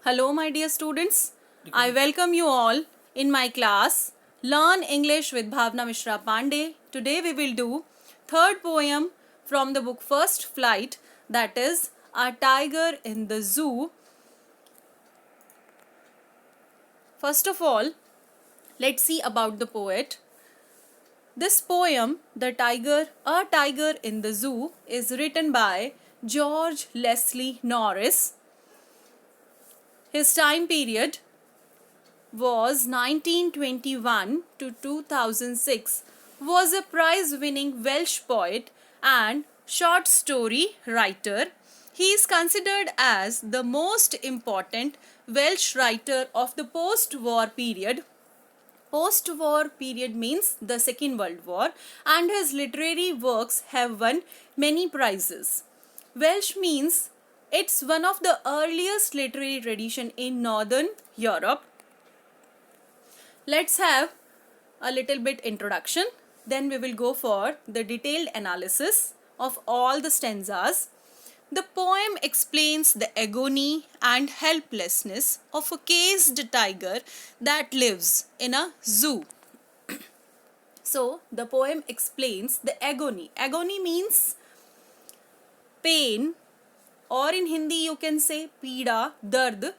Hello, my dear students. I welcome you all in my class Learn English with Bhavna Mishra Pandey. Today we will do third poem from the book First Flight, that is A Tiger in the Zoo. First of all, let's see about the poet. This poem, A Tiger in the Zoo, is written by George Leslie Norris. His time period was 1921 to 2006, was a prize-winning Welsh poet and short story writer. He is considered as the most important Welsh writer of the post-war period. Post-war period means the Second World War, and his literary works have won many prizes. Welsh means it's one of the earliest literary tradition in Northern Europe. Let's have a little bit introduction. Then we will go for the detailed analysis of all the stanzas. The poem explains the agony and helplessness of a caged tiger that lives in a zoo. So, the poem explains the agony. Agony means pain, or in Hindi you can say पीड़ा, दर्द,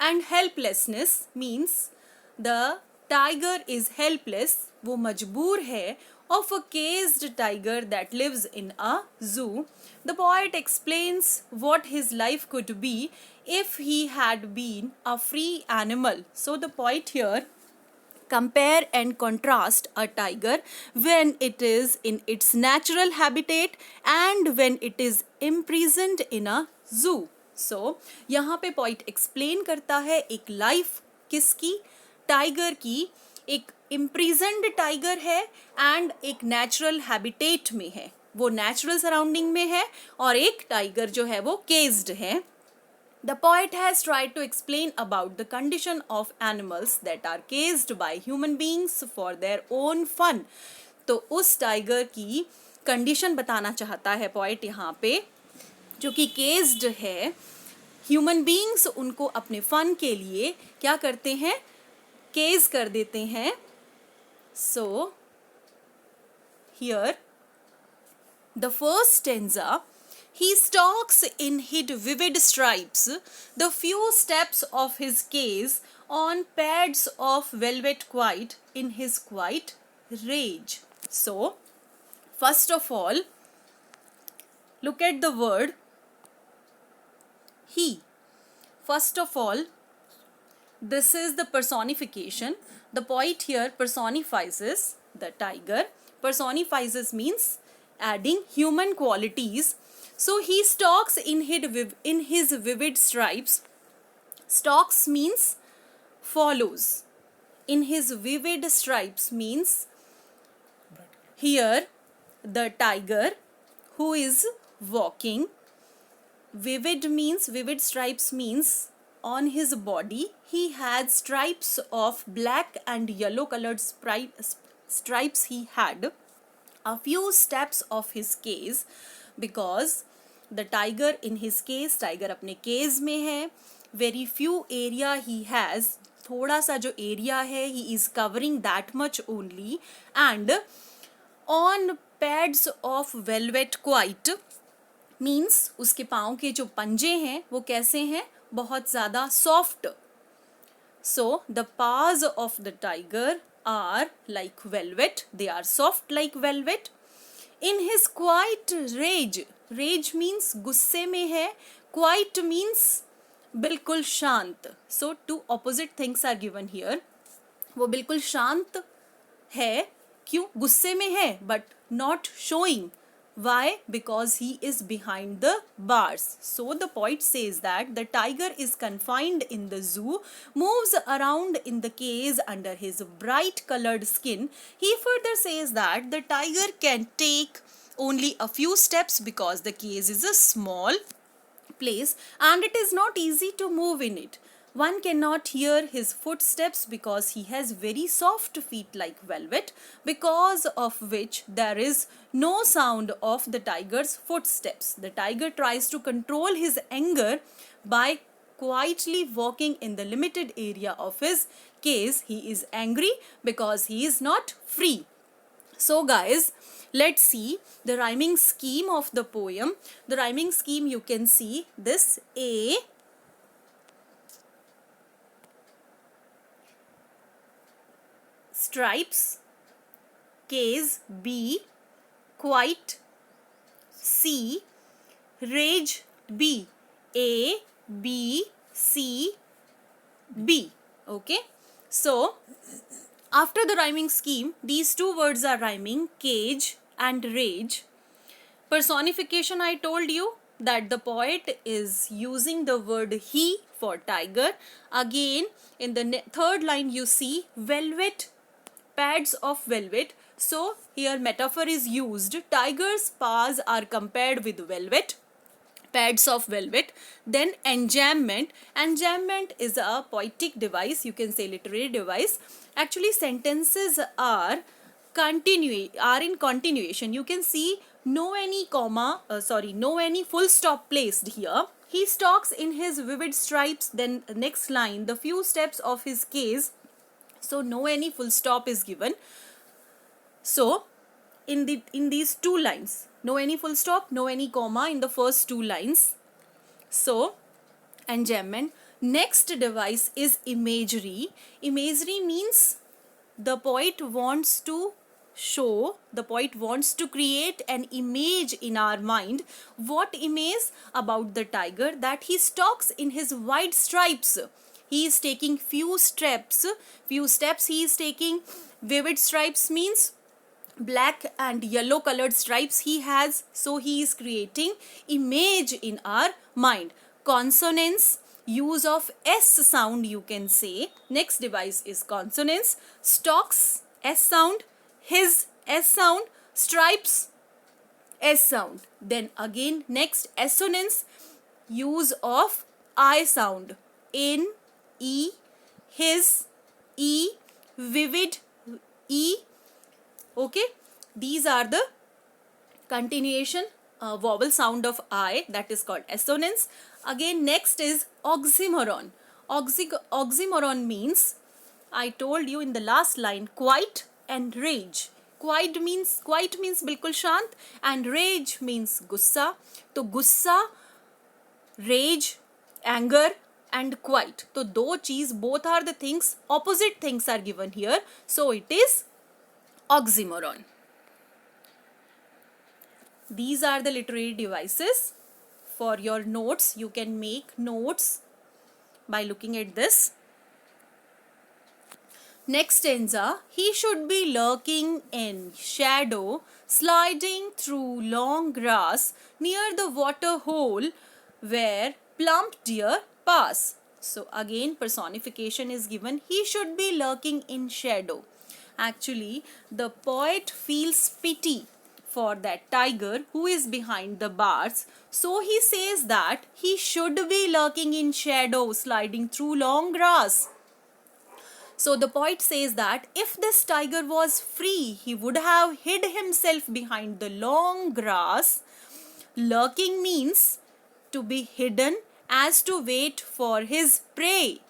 and helplessness means the tiger is helpless, वो मजबूर है, of a caged tiger that lives in a zoo. The poet explains what his life could be if he had been a free animal. So the poet here compare and contrast a tiger when it is in its natural habitat and when it is imprisoned in a zoo. So यहाँ पे poet explain करता है एक life किसकी, tiger की, एक imprisoned tiger है and एक नेचुरल हैबिटेट में है, वो नेचुरल सराउंडिंग में है, और एक टाइगर जो है वो केज्ड है. The poet has tried to explain about the condition of animals that are caged by human beings for their own fun. तो उस टाइगर की कंडीशन बताना चाहता है पोएट यहाँ पे, जो कि केज्ड है. ह्यूमन बींग्स उनको अपने फन के लिए क्या करते हैं, केज कर देते हैं. So here the first stanza, he stalks in hid vivid stripes the few steps of his cage on pads of velvet quiet in his quiet rage. So first of all, look at the word he. First of all, this is the personification. The poet here personifies the tiger. Personifies means adding human qualities. So he stalks in his vivid stripes. Stalks means follows. In his vivid stripes means here the tiger who is walking. Vivid stripes means on his body he had stripes of black and yellow colored stripes. He had a few steps of his cage because the tiger in his cage, tiger अपने cage में है. Very few area he has, थोड़ा सा जो area है, he is covering that much only, and on pads of velvet quiet means उसके पाँव के जो पंजे हैं वो कैसे हैं, बहुत ज़्यादा soft. So the paws of the tiger are like velvet, they are soft like velvet. In his quiet rage, rage means गुस्से में है, quiet means बिल्कुल शांत. So two opposite things are given here. वो बिल्कुल शांत है, क्यों, गुस्से में है, but not showing. Why? Because he is behind the bars. So the poet says that the tiger is confined in the zoo, moves around in the cage under his bright colored skin. He further says that the tiger can take only a few steps because the cage is a small place and it is not easy to move in it. One cannot hear his footsteps because he has very soft feet like velvet, because of which there is no sound of the tiger's footsteps. The tiger tries to control his anger by quietly walking in the limited area of his cage. He is angry because he is not free. So guys, let's see the rhyming scheme of the poem. The rhyming scheme, you can see this: A, stripes, case, B, quite, C, rage, B. A, B, C, B. Okay. So, after the rhyming scheme, these two words are rhyming, cage and rage. Personification, I told you that the poet is using the word he for tiger. Again, in the third line, you see velvet, pads of velvet. So, here metaphor is used. Tiger's paws are compared with velvet, pads of velvet. Then enjambment. Enjambment is a poetic device, you can say literary device. Actually, sentences are in continuation. You can see no any full stop placed here. He stalks in his vivid stripes. Then next line, the few steps of his case. So no any full stop is given. So in these two lines, no any full stop, no any comma in the first two lines. So enjambment. Next device is imagery. Imagery means the poet wants to create an image in our mind. What image? About the tiger, that he stalks in his wide stripes. He is taking few steps he is taking. Vivid stripes means black and yellow colored stripes he has. So he is creating image in our mind. Consonance, use of S sound, you can say. Next device is consonance. Stalks, S sound. His, S sound. Stripes, S sound. Then again next assonance, use of I sound. In, E. His, E. Vivid, E. Okay, these are the continuation vowel sound of I, that is called assonance. Again next is oxymoron. Oxymoron means, I told you in the last line, quiet and rage. Quiet means बिल्कुल शांत, and rage means गुस्सा. तो गुस्सा, rage, anger and quiet. तो दो चीज, both are the things, opposite things are given here. So it is oxymoron. These are the literary devices. For your notes, you can make notes by looking at this. Next stanza, he should be lurking in shadow, sliding through long grass near the water hole where plump deer pass. So again personification is given. He should be lurking in shadow. Actually, the poet feels pity for that tiger who is behind the bars. So he says that he should be lurking in shadow, sliding through long grass. So the poet says that if this tiger was free, he would have hid himself behind the long grass. Lurking means to be hidden as to wait for his prey.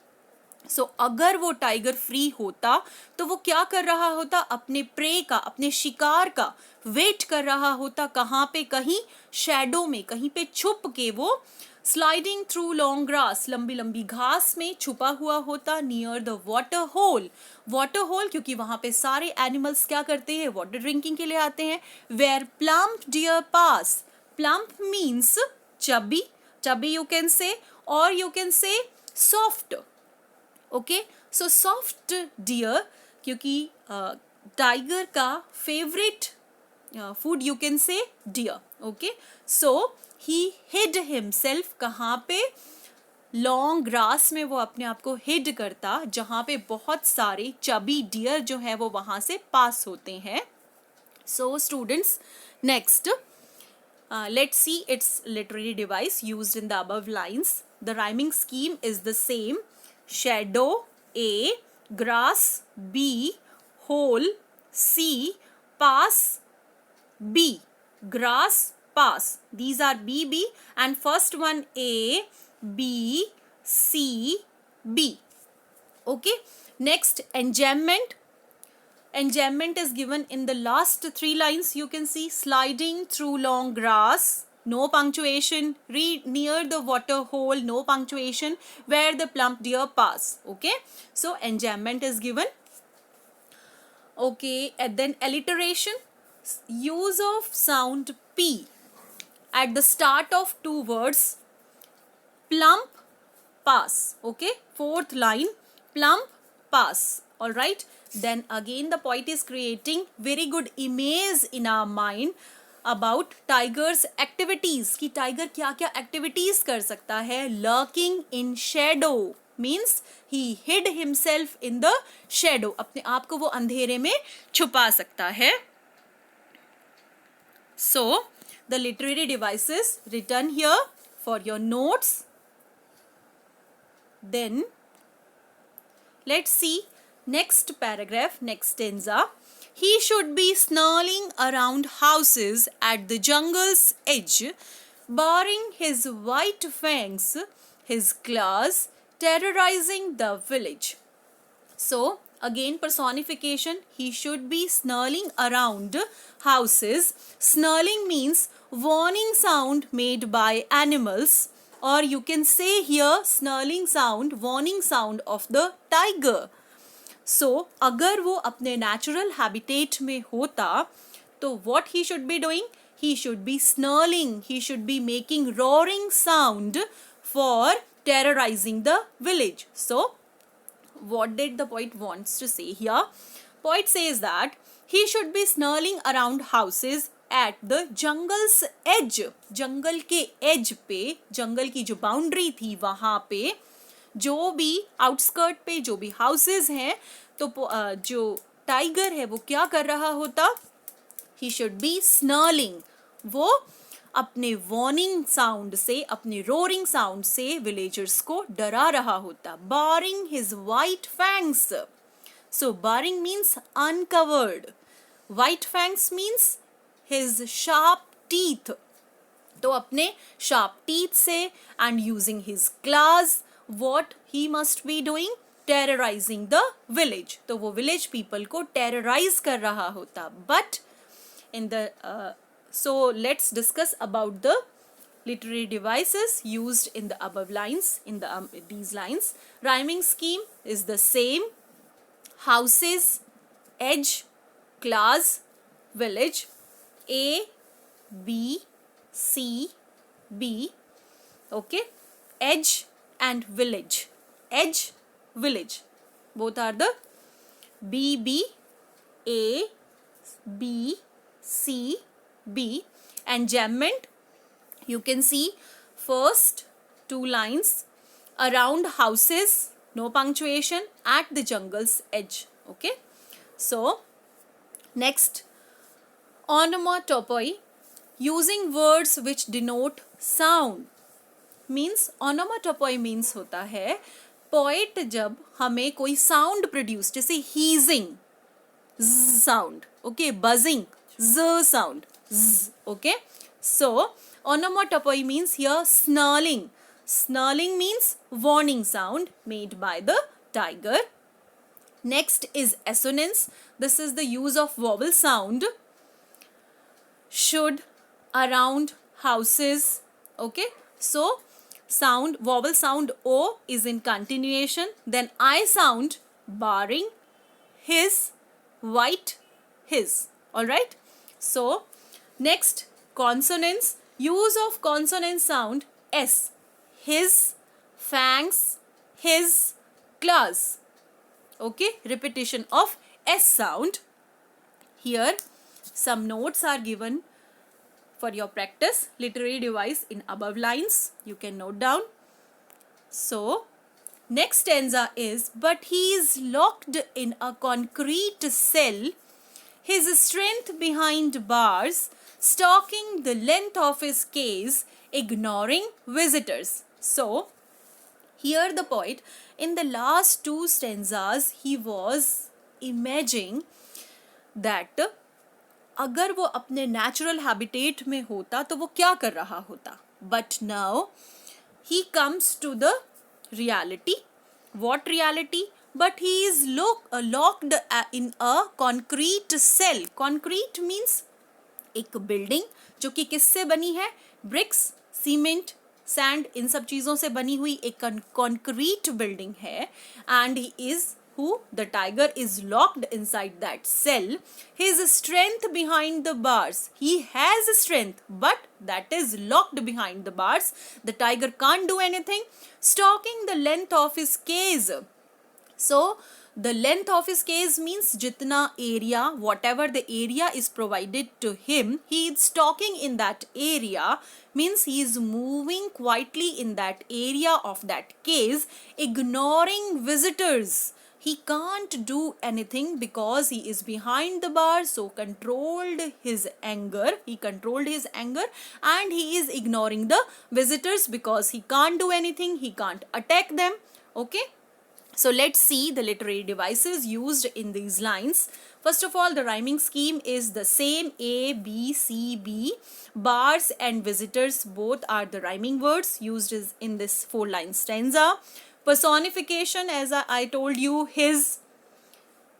So अगर वो tiger free होता तो वो क्या कर रहा होता? अपने प्रे का, अपने शिकार का वेट कर रहा होता. कहाँ पे? कहीं शैडो में, कहीं पे छुप के वो स्लाइडिंग थ्रू लॉन्ग ग्रास, लंबी लंबी घास में छुपा हुआ होता. Near the water hole. Water hole क्योंकि वहां पे सारे एनिमल्स क्या करते हैं? वाटर ड्रिंकिंग के लिए आते हैं. Where plump deer pass. Plump means chubby, chubby you can say, or you can say soft. Okay, so soft deer क्योंकि टाइगर का favourite food you can say deer. Okay, so he hid himself. कहाँ पे? Long grass में वो अपने आप को hide करता, जहाँ पे बहुत सारे चबी डियर जो है वो वहाँ से पास होते हैं. So students, next let's see its literary device used in the above lines. The rhyming scheme is the same. Shadow, A. Grass, B. Hole, C. Pass, B. Grass, pass. These are B, B, and first one A, B, C, B. Okay. Next, enjambment. Enjambment is given in the last three lines. You can see sliding through long grass, no punctuation. Read near the water hole, no punctuation, where the plump deer pass. Okay. So enjambment is given. Okay. And then alliteration. Use of sound P at the start of two words. Plump, pass. Okay. Fourth line, plump, pass. All right. Then again the poet is creating very good image in our mind about tiger's activities कि tiger क्या क्या activities कर सकता है. Lurking in shadow means he hid himself in the shadow. अपने आप को वो अंधेरे में छुपा सकता है. So the literary devices written here for your notes. Then let's see next paragraph, next stanza. He should be snarling around houses at the jungle's edge, baring his white fangs, his claws, terrorizing the village. So again personification, he should be snarling around houses. Snarling means warning sound made by animals, or you can say here snarling sound, warning sound of the tiger. So अगर वो अपने natural habitat में होता तो what he should be doing? He should be snarling, he should be making roaring sound for terrorizing the village. So what did the poet wants to say here? Poet says that he should be snarling around houses at the jungle's edge. जंगल के edge पे, जंगल की जो boundary थी वहाँ पे जो भी outskirt पे जो भी हाउसेज हैं तो जो टाइगर है वो क्या कर रहा होता? He should be snarling. वो अपने वार्निंग साउंड से, अपने रोरिंग साउंड से विलेजर्स को डरा रहा होता. Baring his white fangs. So baring means uncovered. White fangs means his sharp teeth. तो अपने शार्प टीथ से and using his claws what he must be doing? Terrorizing the village. तो वो village people को terrorize कर रहा होता. But in the so let's discuss about the literary devices used in the above lines. In the these lines, rhyming scheme is the same. Houses, edge, class, village. A, B, C, B. Okay. Edge and village. Edge, village. Both are the B, B, A, B, C, B. Enjambment, you can see first two lines. Around houses, no punctuation, at the jungle's edge. Okay. So next, onomatopoeia, using words which denote sound. Means onomatopoeia means होता है poet जब हमें कोई sound produce, जैसे हीजिंग sound, okay, buzzing sound, okay. So onomatopoeia means here snarling. Snarling means warning sound made by the tiger. Next is assonance. This is the use of vowel sound. Should, around, houses, okay. So sound, vowel sound O is in continuation. Then I sound barring, his, white, his. Alright. So next, consonants. Use of consonant sound S. His, fangs, his, claws. Okay. Repetition of S sound. Here some notes are given for your practice. Literary device in above lines, you can note down. So next stanza is, but he is locked in a concrete cell, his strength behind bars, stalking the length of his case, ignoring visitors. So here the poet, in the last two stanzas, he was imagining that अगर वो अपने natural habitat में होता तो वो क्या कर रहा होता. But now he comes to the reality. What reality? But he is locked in a concrete cell. Concrete means एक बिल्डिंग जो कि किससे बनी है? ब्रिक्स, सीमेंट, सैंड, इन सब चीजों से बनी हुई एक कॉन्क्रीट बिल्डिंग है. And he is who? The tiger is locked inside that cell. His strength behind the bars. He has strength, but that is locked behind the bars. The tiger can't do anything. Stalking the length of his cage. So, the length of his cage means jitna area, whatever the area is provided to him, he is stalking in that area, means he is moving quietly in that area of that cage, ignoring visitors. He can't do anything because he is behind the bar, so he controlled his anger, and he is ignoring the visitors because he can't do anything, he can't attack them. Okay. So let's see the literary devices used in these lines. First of all, the rhyming scheme is the same. A, B, C, B. Bars and visitors both are the rhyming words used in this 4-line stanza. Personification, as I told you, his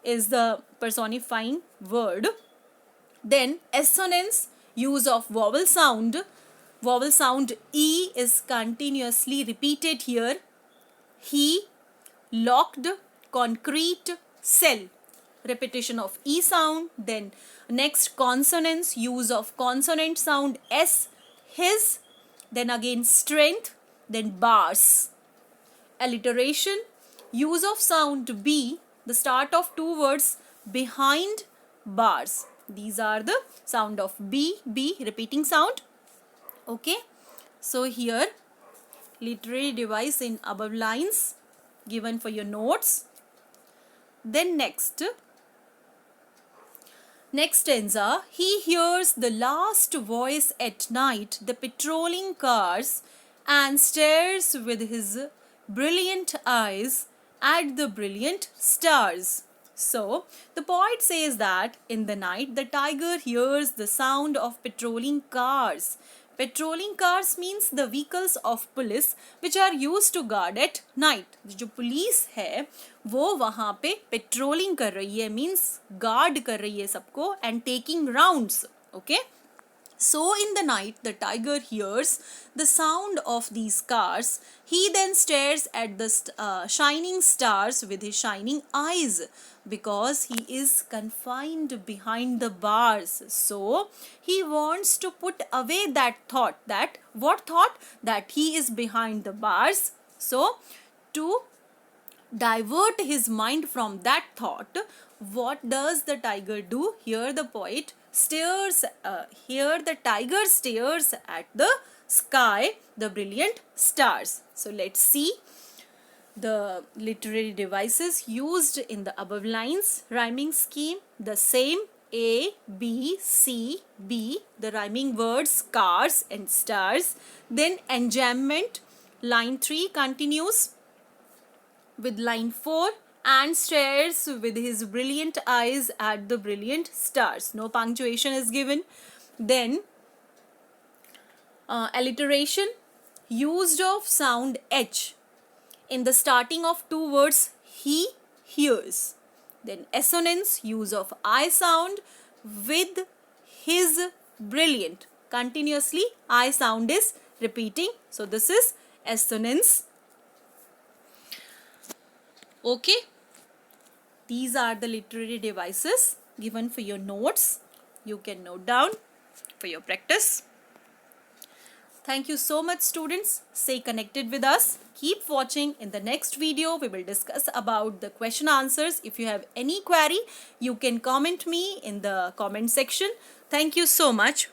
is the personifying word. Then assonance, use of vowel sound. Vowel sound E is continuously repeated here. He, locked, concrete, cell. Repetition of E sound. Then next consonants, use of consonant sound S, his. Then again strength. Then bars. Alliteration, use of sound B, the start of 2 words behind bars. These are the sound of B, repeating sound. Okay. So here, literary device in above lines given for your notes. Then next stanza, he hears the last voice at night, the patrolling cars, and stares with his brilliant eyes at the brilliant stars. So, the poet says that in the night, the tiger hears the sound of patrolling cars. Patrolling cars means the vehicles of police which are used to guard at night. जो police है वो वहाँ पे patrolling कर रही है, means guard कर रही है सबको and taking rounds. Okay. So in the night, the tiger hears the sound of these cars. He then stares at the shining stars with his shining eyes because he is confined behind the bars. So he wants to put away that thought. That what thought? That he is behind the bars. So to divert his mind from that thought, what does the tiger do? Here the poet stares, here the tiger stares at the sky, the brilliant stars. So let's see the literary devices used in the above lines. Rhyming scheme, the same. A, B, C, B, the rhyming words cars and stars. Then enjambment, line 3 continues with line 4, and stares with his brilliant eyes at the brilliant stars. No punctuation is given. Then alliteration, used of sound H in the starting of 2 words he hears. Then assonance, use of I sound with his brilliant. Continuously I sound is repeating. So this is assonance. Okay. These are the literary devices given for your notes. You can note down for your practice. Thank you so much, students. Stay connected with us. Keep watching. In the next video, we will discuss about the question answers. If you have any query, you can comment me in the comment section. Thank you so much